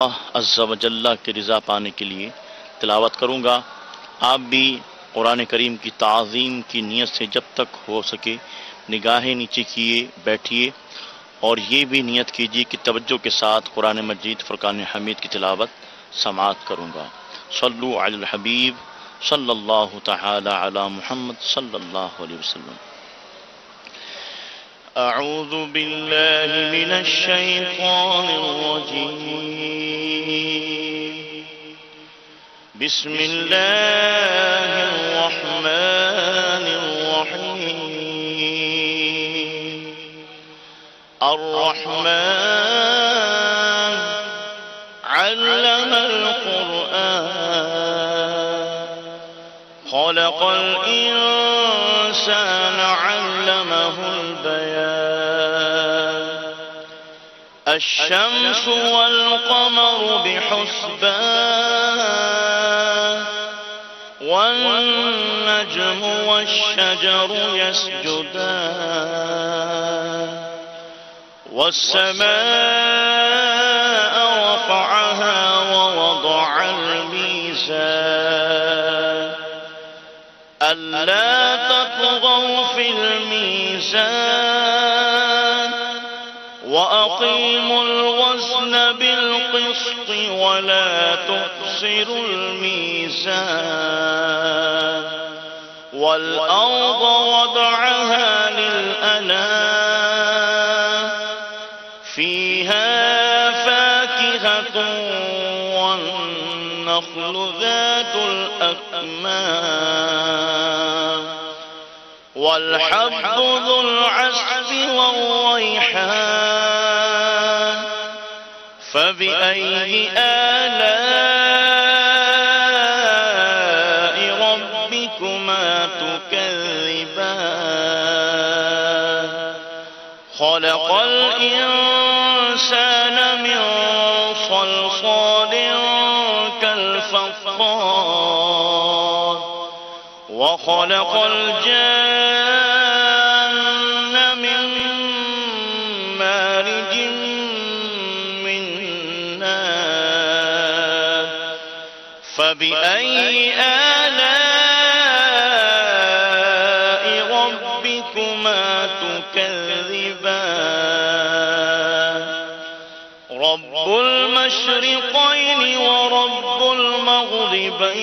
اللہ عز و جل کی رضا پانے کے لیے تلاوت کروں گا۔ آپ بھی قرآن کریم کی تعظیم کی نیت سے جب تک ہو سکے نگاہیں نیچے کیے بیٹھیے، اور یہ بھی نیت کیجیے کہ توجہ کے ساتھ قرآن مجید فرقان حمید کی تلاوت سماعت کروں گا۔ صلو علی الحبیب صلی اللہ تعالی علی محمد صلی اللہ علیہ وسلم۔ اعوذ باللہ من الشیطان الرجیم، بسم اللہ الرحمن الرحیم۔ الرحمن علم القرآن، خلق الإنسان علمه البيان، الشمس والقمر بحسبان، والنجم والشجر يسجدان، والسماء رفعها ووضع الميزان، ألا تطغوا في الميزان، وأقيموا الوزن بالقسط ولا تخسروا الميزان، والأرض وضعها للأنام، فيها فاكهة والنخل ذات الأكمام، والحب ذو العصف والريحان، فبأي آلاء ربكما تكذبان، خلق الإنسان من صلصال كالفخار، وخلق الجان من مارج من نار، فبأي آلاء ربكما تكذبان، رب المشرقين ورب المغربين،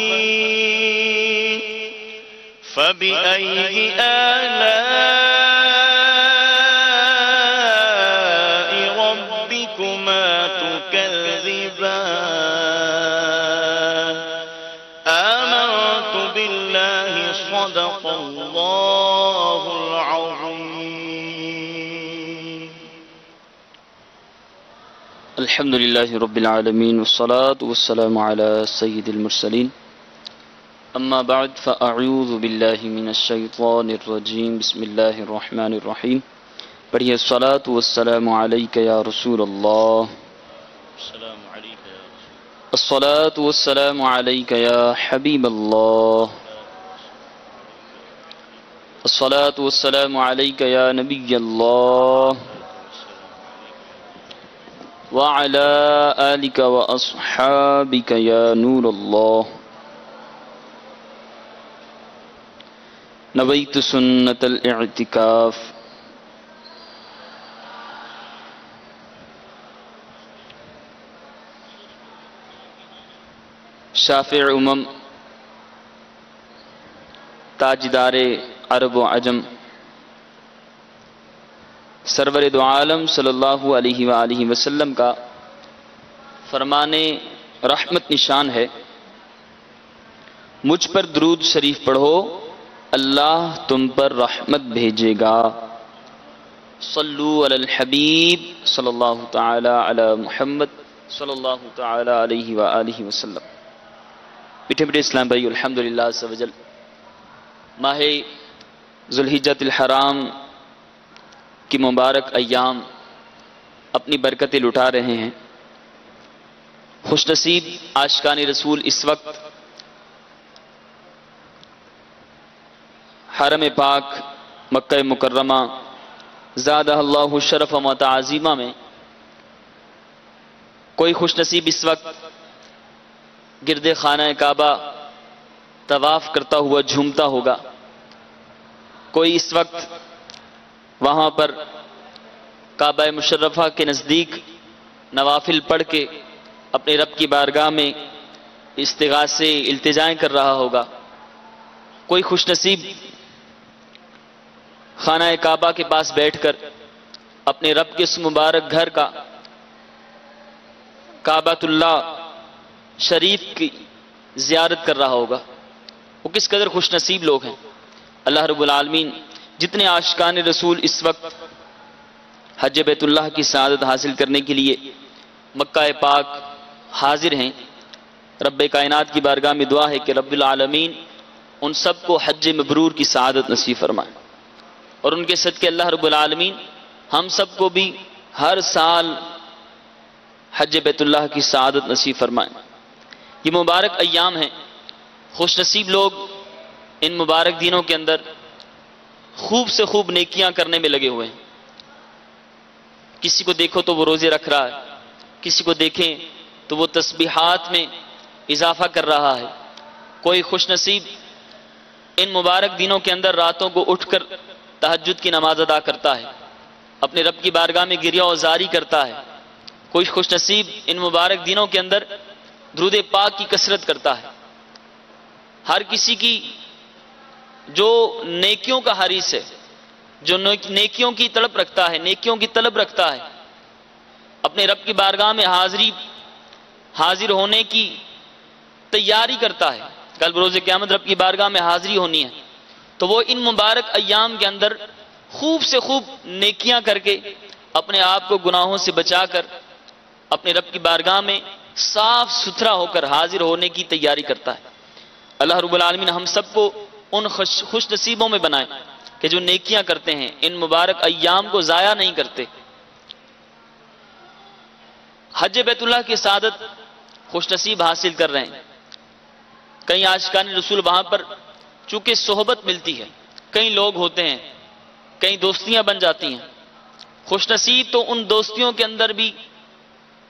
فبأي آلاء ربكما تكذبان، آمنت بالله صدق الله العظيم۔ الحمد لله رب العالمين، والصلاة والسلام على سيد المرسلين، أما بعد فأعوذ بالله من الشيطان الرجيم، بسم الله الرحمن الرحيم۔ پڑھیے الصلاة والسلام عليك يا رسول الله، السلام علیکم یا رسول الصلاة والسلام عليك يا حبيب الله، الصلاة والسلام عليك يا نبي الله، وعلى آلك وأصحابك يا نور الله، نويت سنة الاعتكاف، شافع تاجدار عرب و عجم، سرور دو عالم صلی اللہ علیہ وآلہ وسلم کا فرمان رحمت نشان ہے، مجھ پر درود شریف پڑھو اللہ تم پر رحمت بھیجے گا۔ صلو علی الحبیب صلی اللہ تعالی علی محمد صلی اللہ تعالی علیہ وآلہ وسلم۔ میٹھے میٹھے اسلام بھائی، الحمدللہ عز و جل ماہ ذوالحجۃ الحرام کی مبارک ایام اپنی برکتیں لٹا رہے ہیں۔ خوش نصیب عاشقان رسول اس وقت حرم پاک مکہ مکرمہ زادہ اللہ شرف و تعظیمہ میں کوئی خوش نصیب اس وقت گرد خانہ کعبہ طواف کرتا ہوا جھومتا ہوگا، کوئی اس وقت وہاں پر کعبہ مشرفہ کے نزدیک نوافل پڑھ کے اپنے رب کی بارگاہ میں استغاثے التجائیں کر رہا ہوگا، کوئی خوش نصیب خانہ کعبہ کے پاس بیٹھ کر اپنے رب کے اس مبارک گھر کا کعبۃ اللہ شریف کی زیارت کر رہا ہوگا۔ وہ کس قدر خوش نصیب لوگ ہیں۔ اللہ رب العالمین جتنے عاشقان رسول اس وقت حج بیت اللہ کی سعادت حاصل کرنے کے لیے مکہ پاک حاضر ہیں، رب کائنات کی بارگاہ میں دعا ہے کہ رب العالمین ان سب کو حج مبرور کی سعادت نصیب فرمائے، اور ان کے صدقے اللہ رب العالمین ہم سب کو بھی ہر سال حج بیت اللہ کی سعادت نصیب فرمائے۔ یہ مبارک ایام ہیں، خوش نصیب لوگ ان مبارک دنوں کے اندر خوب سے خوب نیکیاں کرنے میں لگے ہوئے ہیں۔ کسی کو دیکھو تو وہ روزے رکھ رہا ہے، کسی کو دیکھیں تو وہ تسبیحات میں اضافہ کر رہا ہے، کوئی خوش نصیب ان مبارک دنوں کے اندر راتوں کو اٹھ کر تہجد کی نماز ادا کرتا ہے، اپنے رب کی بارگاہ میں گریہ و زاری کرتا ہے، کوئی خوش نصیب ان مبارک دنوں کے اندر درود پاک کی کثرت کرتا ہے۔ ہر کسی کی جو نیکیوں کا حریص ہے، جو نیکیوں کی طلب رکھتا ہے، نیکیوں کی طلب رکھتا ہے، اپنے رب کی بارگاہ میں حاضر ہونے کی تیاری کرتا ہے، کل بروز قیامت رب کی بارگاہ میں حاضری ہونی ہے، تو وہ ان مبارک ایام کے اندر خوب سے خوب نیکیاں کر کے اپنے آپ کو گناہوں سے بچا کر اپنے رب کی بارگاہ میں صاف ستھرا ہو کر حاضر ہونے کی تیاری کرتا ہے۔ اللہ رب العالمین ہم سب کو ان خوش نصیبوں میں بنائے کہ جو نیکیاں کرتے ہیں، ان مبارک ایام کو ضائع نہیں کرتے۔ حج بیت اللہ کی سعادت خوش نصیب حاصل کر رہے ہیں، کئی عاشقان رسول وہاں پر چونکہ صحبت ملتی ہے، کئی لوگ ہوتے ہیں، کئی دوستیاں بن جاتی ہیں، خوش نصیب تو ان دوستیوں کے اندر بھی،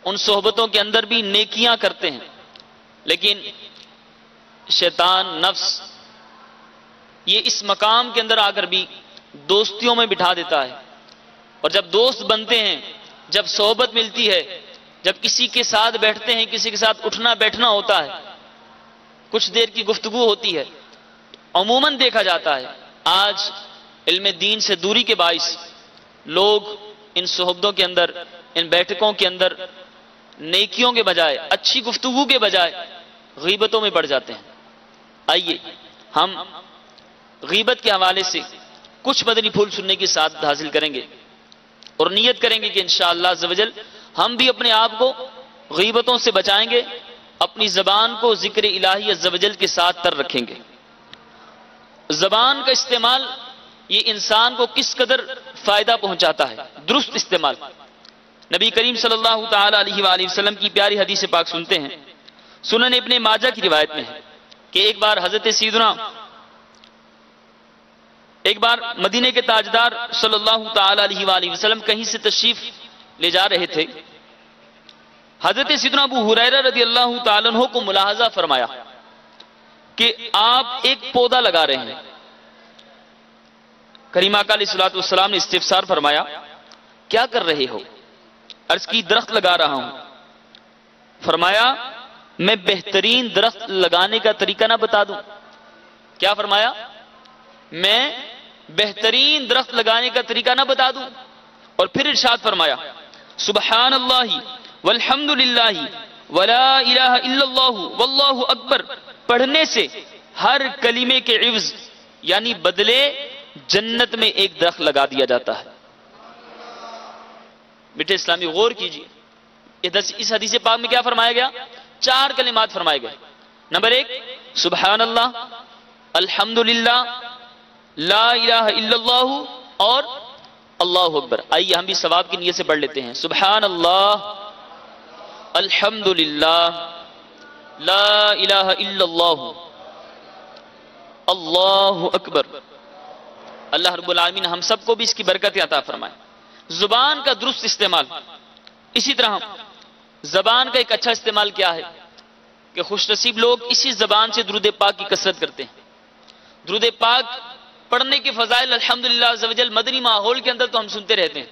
ان صحبتوں کے اندر بھی نیکیاں کرتے ہیں، لیکن شیطان نفس یہ اس مقام کے اندر آ کر بھی دوستیوں میں بٹھا دیتا ہے، اور جب دوست بنتے ہیں، جب صحبت ملتی ہے، جب کسی کے ساتھ بیٹھتے ہیں، کسی کے ساتھ اٹھنا بیٹھنا ہوتا ہے، کچھ دیر کی گفتگو ہوتی ہے، عموماً دیکھا جاتا ہے آج علم دین سے دوری کے باعث لوگ ان صحبتوں کے اندر، ان بیٹھکوں کے اندر نیکیوں کے بجائے، اچھی گفتگو کے بجائے غیبتوں میں پڑ جاتے ہیں۔ آئیے ہم غیبت کے حوالے سے کچھ مدنی پھول سننے کی سعادت حاصل کریں گے اور نیت کریں گے کہ انشاءاللہ عز و جل ہم بھی اپنے آپ کو غیبتوں سے بچائیں گے، اپنی زبان کو ذکر الہی عز و جل کے ساتھ تر رکھیں گے۔ زبان کا استعمال یہ انسان کو کس قدر فائدہ پہنچاتا ہے، درست استعمال۔ نبی کریم صلی اللہ تعالی علیہ وآلہ وسلم کی پیاری حدیث پاک سنتے ہیں، سنن ابن ماجہ کی روایت میں ہے کہ ایک بار مدینے کے تاجدار صلی اللہ تعالی علیہ وآلہ وسلم کہیں سے تشریف لے جا رہے تھے، حضرت سیدنا ابو ہریرہ رضی اللہ تعالیٰ عنہ کو ملاحظہ فرمایا کہ آپ ایک پودا لگا رہے ہیں۔ کریم آقا علیہ السلام نے استفسار فرمایا، کیا کر رہے ہو؟ عرض کی درخت لگا رہا ہوں۔ فرمایا میں بہترین درخت لگانے کا طریقہ نہ بتا دوں؟ کیا فرمایا؟ میں بہترین درخت لگانے کا طریقہ نہ بتا دوں؟ اور پھر ارشاد فرمایا سبحان اللہ والحمد للہ ولا الہ الا اللہ واللہ اکبر پڑھنے سے ہر کلمے کے عوض یعنی بدلے جنت میں ایک درخت لگا دیا جاتا ہے۔ بیٹے اسلامی غور کیجئے، اس حدیث پاک میں کیا فرمایا گیا؟ 4 کلمات فرمائے گئے۔ نمبر 1 سبحان اللہ، الحمدللہ، لا الہ الا اللہ اور اللہ اکبر۔ آئیے ہم بھی ثواب کی نیت سے پڑھ لیتے ہیں، سبحان اللہ، الحمدللہ، لا الہ الا اللہ، اللہ اکبر۔ اللہ رب العالمین ہم سب کو بھی اس کی برکت عطا فرمائے۔ زبان کا درست استعمال، اسی طرح زبان کا ایک اچھا استعمال کیا ہے کہ خوش نصیب لوگ اسی زبان سے درود پاک کی کثرت کرتے ہیں. درود پاک پڑھنے کے فضائل الحمدللہ عز و جل مدنی ماحول کے اندر تو ہم سنتے رہتے ہیں.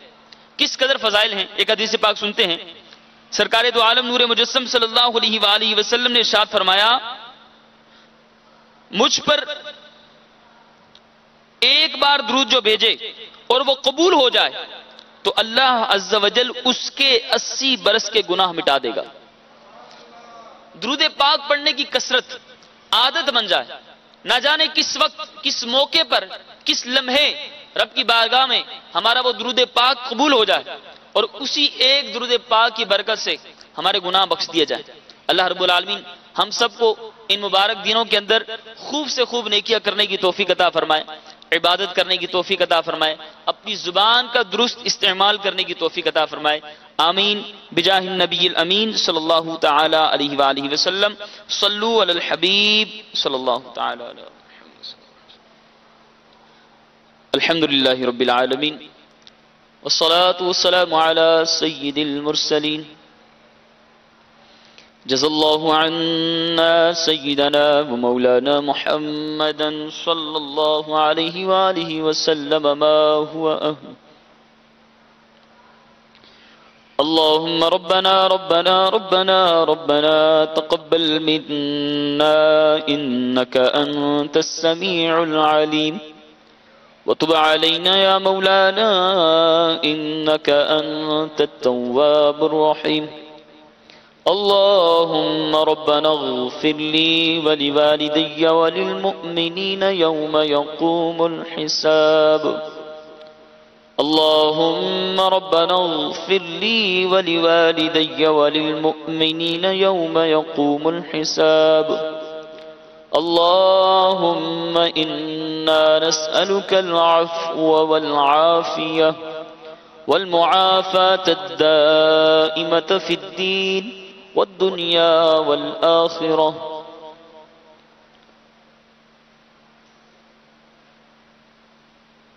کس قدر فضائل ہیں. ایک حدیث پاک سنتے ہیں. سرکار دو عالم نور مجسم صلی اللہ علیہ وآلہ وسلم نے ارشاد فرمایا مجھ پر ایک بار درود جو بھیجے اور وہ قبول ہو جائے تو اللہ عز و جل اس کے 80 برس کے گناہ مٹا دے گا. درود پاک پڑھنے کی کثرت عادت بن جائے. نہ جانے کس وقت کس موقع پر کس لمحے رب کی بارگاہ میں ہمارا وہ درود پاک قبول ہو جائے اور اسی ایک درود پاک کی برکت سے ہمارے گناہ بخش دیے جائیں. اللہ رب العالمین ہم سب کو ان مبارک دنوں کے اندر خوب سے خوب نیکیاں کرنے کی توفیق عطا فرمائے, عبادت کرنے کی توفیق عطا فرمائے, اپنی زبان کا درست استعمال کرنے کی توفیق عطا فرمائے. آمین بجاہ النبی الامین صلی اللہ تعالی علیہ وآلہ وسلم. صلو علی الحبیب صلی اللہ تعالی علیہ وسلم. الحمدللہ رب العالمین والصلاة والسلام على سید المرسلین. جزا اللہ عنا سیدنا ومولانا محمدا صلی اللہ علیہ وآلہ وسلم ما هو أهل. اللهم ربنا ربنا ربنا ربنا تقبل منا إنك أنت السميع العليم وتب علينا يا مولانا إنك أنت التواب الرحيم. اللهم ربنا اغفر لي ولوالدي وللمؤمنين يوم يقوم الحساب. اللهم ربنا اغفر لي ولوالدي وللمؤمنين يوم يقوم الحساب. اللهم إنا نسألك العفو والعافية والمعافاة الدائمة في الدين والدنيا والآخرة.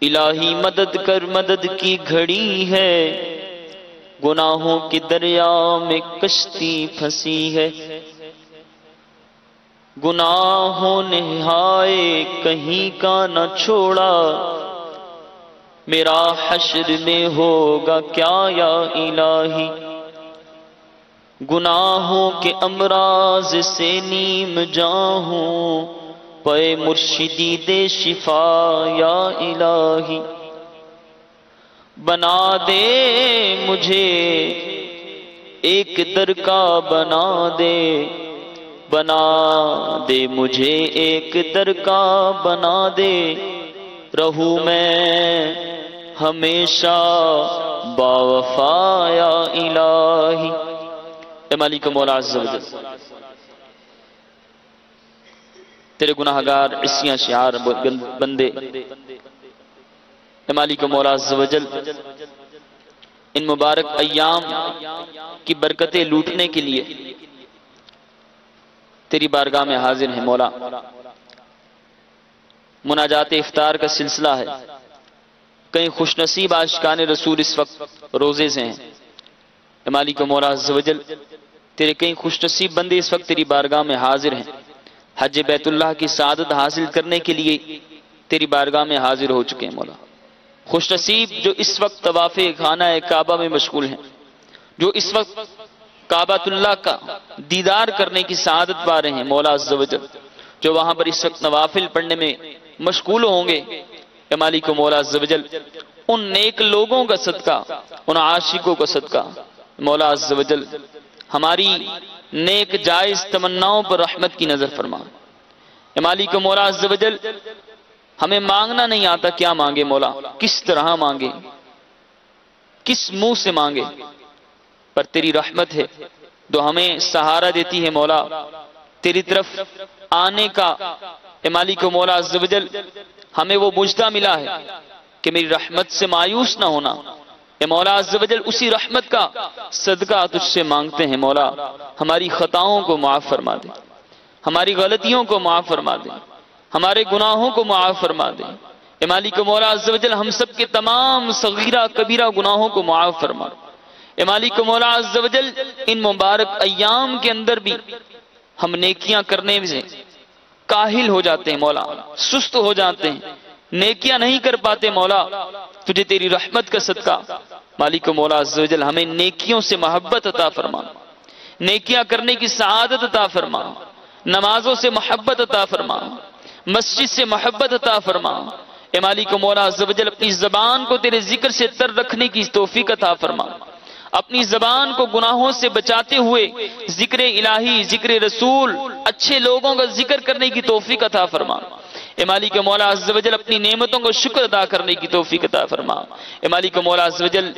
الہی مدد کر, مدد کی گھڑی ہے, گناہوں کے دریا میں کشتی پھنسی ہے. گناہوں نے ہائے کہیں کا نہ چھوڑا, میرا حشر میں ہوگا کیا یا الہی. گناہوں کے امراض سے نیم جاں ہوں, پے مرشدی دے شفا یا الہی. بنا دے مجھے ایک در کا, بنا دے, بنا دے مجھے ایک در کا, بنا دے. رہوں میں ہمیشہ باوفا یا الہی. اے مالک مولا عز و جل, تیرے گناہگار عصیاں شعار بندے, اے مالک مولا عز و جل ان مبارک ایام کی برکتیں لوٹنے کے لیے تیری بارگاہ میں حاضر ہیں مولا. مناجات افطار کا سلسلہ ہے. کئی خوش نصیب عاشقان رسول اس وقت روزے سے ہیں. اے مالک مولا عز و جل تیرے کئی خوش نصیب بندے اس وقت تیری بارگاہ میں حاضر ہیں. حج بیت اللہ کی سعادت حاصل کرنے کے لیے تیری بارگاہ میں حاضر ہو چکے ہیں مولا. خوش نصیب جو اس وقت طواف خانہ کعبہ میں مشغول ہیں, جو اس وقت کعبۃ اللہ کا دیدار کرنے کی سعادت پا رہے ہیں مولا عز و جل, جو وہاں پر اس وقت نوافل پڑھنے میں مشغول ہوں گے. اے مالک مولا عز و جل ان نیک لوگوں کا صدقہ, ان عاشقوں کا صدقہ مولا عز و جل ہماری نیک جائز تمناؤں پر رحمت کی نظر فرما. اے مالک مولا عز و جل ہمیں مانگنا نہیں آتا, کیا مانگے مولا, کس طرح مانگے, کس منہ سے مانگے, پر تیری رحمت ہے جو ہمیں سہارا دیتی ہے مولا. تیری طرف آنے کا اے مالک مولا عز و جل ہمیں وہ مجدہ ملا ہے کہ میری رحمت سے مایوس نہ ہونا. اے مولا عز و جل اسی رحمت کا صدقہ تجھ سے مانگتے ہیں مولا. ہماری خطاؤں کو معاف فرما دے, ہماری غلطیوں کو معاف فرما دے, ہمارے گناہوں کو معاف فرما دے. اے مالک مولا عز و جل ہم سب کے تمام صغیرہ کبیرہ گناہوں کو معاف فرما. اے مالک و مولا عز و جل، ان مبارک ایام کے اندر بھی ہم نیکیاں کرنے سے کاہل ہو جاتے ہیں مولا، سست ہو جاتے ہیں، نیکیاں نہیں کر پاتے مولا۔ تجھے تیری رحمت کا صدقہ مالک و مولا عز و جل ہمیں نیکیوں سے محبت عطا فرما، نیکیاں کرنے کی سعادت عطا فرما، نمازوں سے محبت عطا فرما، مسجد سے محبت عطا فرما۔ اے مالک و مولا عز و جل اپنی زبان کو تیرے ذکر سے تر رکھنے کی توفیق عطا فرما، اپنی زبان کو گناہوں سے بچاتے ہوئے ذکر الہی، ذکر رسول، اچھے لوگوں کا ذکر کرنے کی توفیق عطا فرما۔ اے مالک مولا عز و جل اپنی نعمتوں کو شکر ادا کرنے کی توفیق عطا فرما۔ اے مالک مولا عز و جل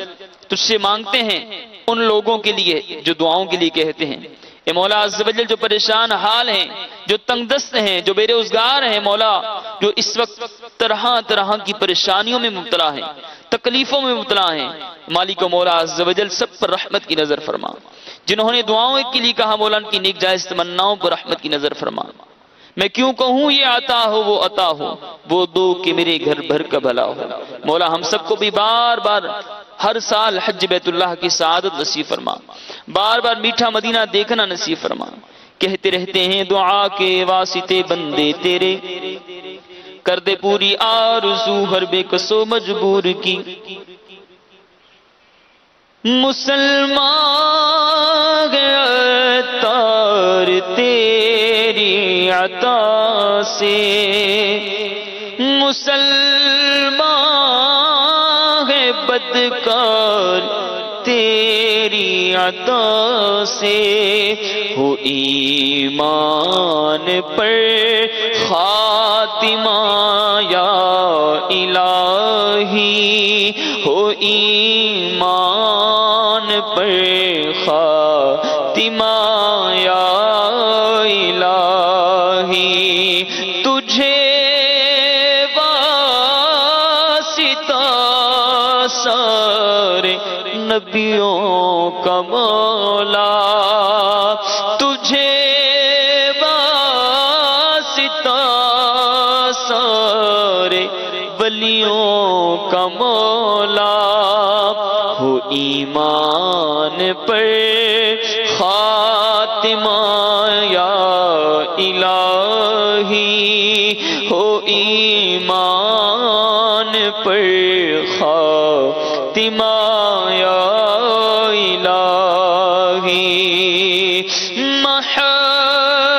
تجھ سے مانگتے ہیں ان لوگوں کے لیے جو دعاؤں کے لیے کہتے ہیں، اے مولا عز و جل جو پریشان حال ہیں، جو تنگ دست ہیں، جو بے روزگار ہیں مولا، جو اس وقت طرح طرح کی پریشانیوں میں مبتلا ہیں، تکلیفوں میں مبتلا ہیں، مالک و مولا عز و جل سب پر رحمت کی نظر فرما۔ جنہوں نے دعاؤں کے لیے کہا مولا ان کی نیک جائز تمناؤں پر رحمت کی نظر فرما۔ میں کیوں کہوں یہ عطا ہو وہ عطا ہو، وہ دو کہ میرے گھر بھر کا بھلا ہو۔ مولا ہم سب کو بھی بار بار ہر سال حج بیت اللہ کی سعادت نصیب فرما، بار بار میٹھا مدینہ دیکھنا نصیب فرما۔ کہتے رہتے ہیں دعا کے واسطے بندے تیرے، کر دے پوری آرزو ہر بے کس و مجبور کی۔ مسلمان عطار تیری عطا سے، مسلمان ہے بدکار تیری عطا سے، ہو ایمان پر خاتمہ یا الہی، ہو ایمان پر خاتمہ یا الہی، تجھے واسطہ سارے نبیوں کا مولا، تجھے واسطہ سارے ولیوں کا مولا، ہو ایمان پر خاتمہ یا الہی، ہو ایمان پر خاتمہ یا الہی۔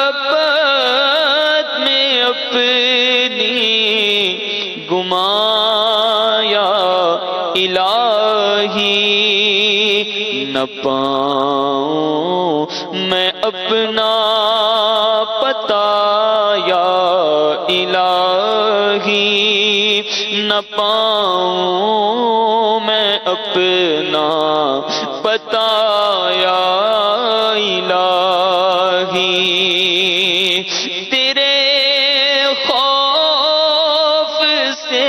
محبت میں اپنی گمایا الہی، نہ پاؤں میں اپنا پتا یا الہی، نہ پاؤں میں اپنا پتا یا الہی، تیرے خوف سے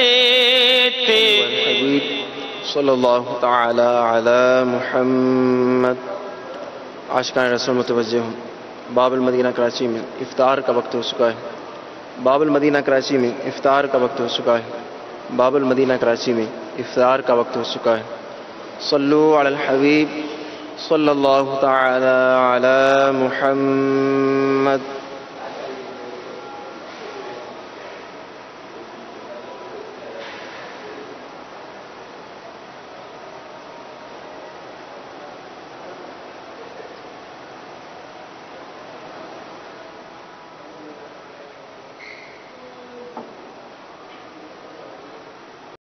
صلی اللہ تعالی علی محمد۔ عاشقان رسول متوجہ ہوں، باب المدینہ کراچی میں افطار کا وقت ہو چکا ہے، باب المدینہ کراچی میں افطار کا وقت ہو چکا ہے، باب المدینہ کراچی میں افطار کا وقت ہو چکا ہے۔ صلو علی الحبیب صلی اللہ تعالی علی محمد۔